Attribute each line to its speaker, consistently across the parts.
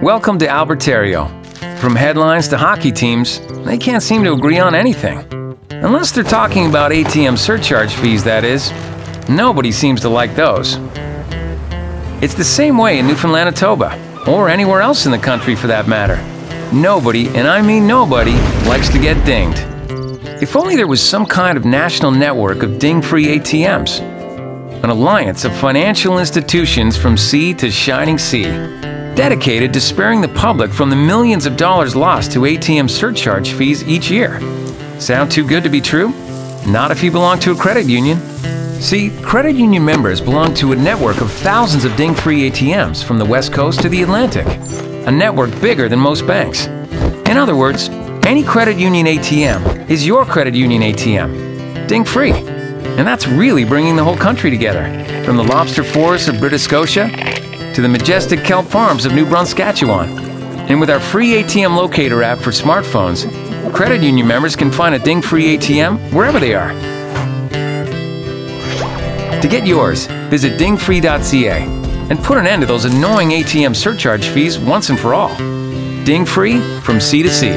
Speaker 1: Welcome to Albertario. From headlines to hockey teams, they can't seem to agree on anything. Unless they're talking about ATM surcharge fees, that is. Nobody seems to like those. It's the same way in Newfoundland, Manitoba, or anywhere else in the country for that matter. Nobody, and I mean nobody, likes to get dinged. If only there was some kind of national network of ding-free ATMs. An alliance of financial institutions from sea to shining sea, dedicated to sparing the public from the millions of dollars lost to ATM surcharge fees each year. Sound too good to be true? Not if you belong to a credit union. See, credit union members belong to a network of thousands of ding-free ATMs from the West Coast to the Atlantic. A network bigger than most banks. In other words, any credit union ATM is your credit union ATM. Ding-free. And that's really bringing the whole country together. From the lobster forests of British Scotia to the majestic kelp farms of New Saskatchewan. And with our free ATM locator app for smartphones, credit union members can find a ding-free ATM wherever they are. To get yours, visit dingfree.ca and put an end to those annoying ATM surcharge fees once and for all. Ding-free from sea to sea.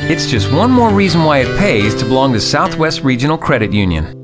Speaker 1: It's just one more reason why it pays to belong to Southwest Regional Credit Union.